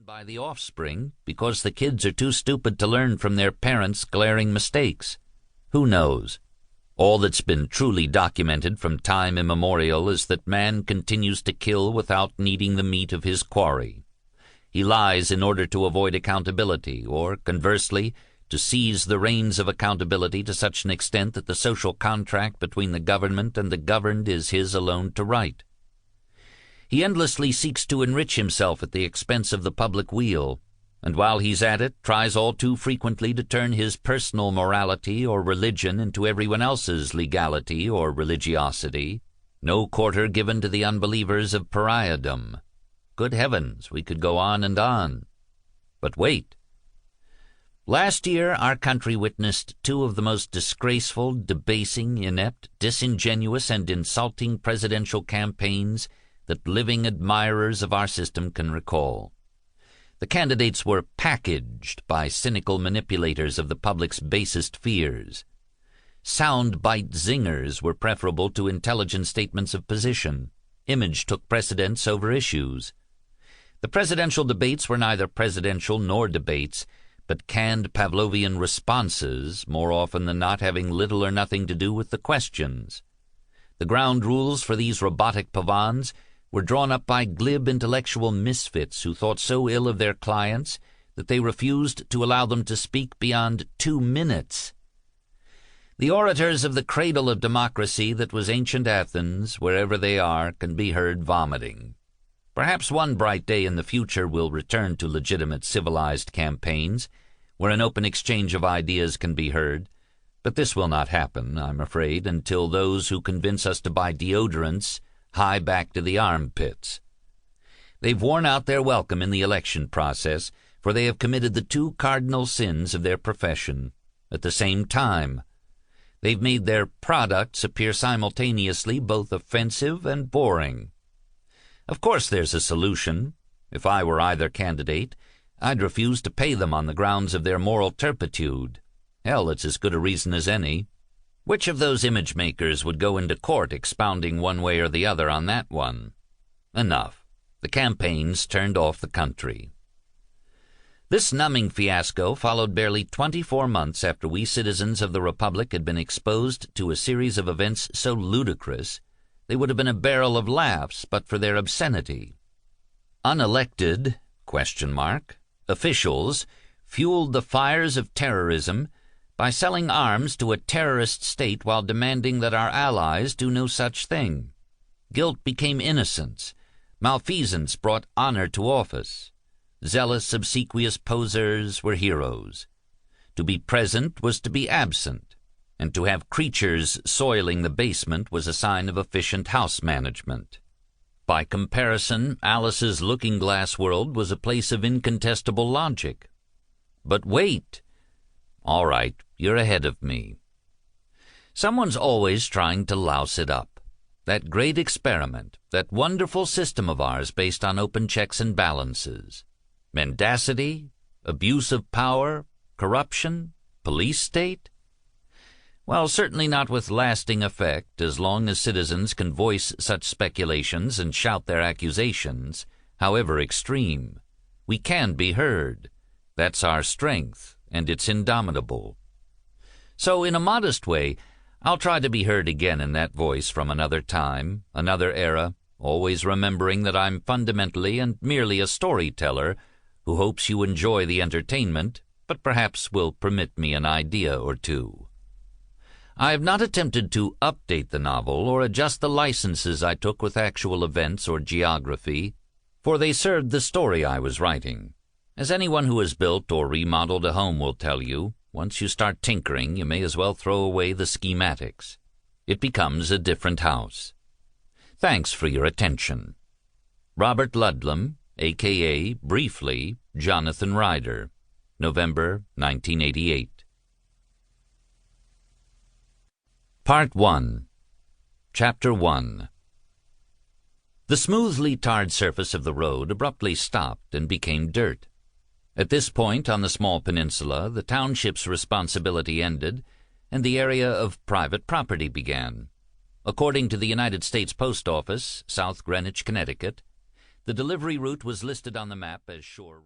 by the offspring because the kids are too stupid to learn from their parents' glaring mistakes. Who knows? All that's been truly documented from time immemorial is that man continues to kill without needing the meat of his quarry. He lies in order to avoid accountability, or, conversely, to seize the reins of accountability to such an extent that the social contract between the government and the governed is his alone to write. He endlessly seeks to enrich himself at the expense of the public weal, and while he's at it, tries all too frequently to turn his personal morality or religion into everyone else's legality or religiosity, no quarter given to the unbelievers of pariahdom. Good heavens, we could go on and on. But wait. Last year, our country witnessed two of the most disgraceful, debasing, inept, disingenuous, and insulting presidential campaigns that living admirers of our system can recall. The candidates were packaged by cynical manipulators of the public's basest fears. Sound-bite zingers were preferable to intelligent statements of position. Image took precedence over issues. The presidential debates were neither presidential nor debates, but canned Pavlovian responses, more often than not having little or nothing to do with the questions. The ground rules for these robotic pavans were drawn up by glib intellectual misfits who thought so ill of their clients that they refused to allow them to speak beyond 2 minutes. The orators of the cradle of democracy that was ancient Athens, wherever they are, can be heard vomiting. Perhaps one bright day in the future will return to legitimate civilized campaigns, where an open exchange of ideas can be heard, but this will not happen, I'm afraid, until those who convince us to buy deodorants hie back to the armpits. They've worn out their welcome in the election process, for they have committed the 2 cardinal sins of their profession at the same time. They've made their products appear simultaneously both offensive and boring. Of course there's a solution. If I were either candidate, I'd refuse to pay them on the grounds of their moral turpitude. Hell, it's as good a reason as any. Which of those image makers would go into court expounding one way or the other on that one? Enough. The campaigns turned off the country. This numbing fiasco followed barely 24 months after we citizens of the Republic had been exposed to a series of events so ludicrous they would have been a barrel of laughs but for their obscenity. Unelected, officials fueled the fires of terrorism by selling arms to a terrorist state while demanding that our allies do no such thing. Guilt became innocence. Malfeasance brought honor to office. Zealous, obsequious posers were heroes. To be present was to be absent, and to have creatures soiling the basement was a sign of efficient house management. By comparison, Alice's looking-glass world was a place of incontestable logic. But wait! All right, you're ahead of me. Someone's always trying to louse it up. That great experiment, that wonderful system of ours based on open checks and balances. Mendacity, abuse of power, corruption, police state? Well, certainly not with lasting effect, as long as citizens can voice such speculations and shout their accusations, however extreme. We can be heard. That's our strength, and it's indomitable. So, in a modest way, I'll try to be heard again in that voice from another time, another era, always remembering that I'm fundamentally and merely a storyteller who hopes you enjoy the entertainment, but perhaps will permit me an idea or two. I have not attempted to update the novel or adjust the licenses I took with actual events or geography, for they served the story I was writing. As anyone who has built or remodeled a home will tell you, once you start tinkering, you may as well throw away the schematics. It becomes a different house. Thanks for your attention. Robert Ludlum, a.k.a., briefly, Jonathan Ryder, November 1988. Part 1. Chapter 1. The smoothly tarred surface of the road abruptly stopped and became dirt. At this point on the small peninsula, the township's responsibility ended, and the area of private property began. According to the United States Post Office, South Greenwich, Connecticut, the delivery route was listed on the map as Shore Road.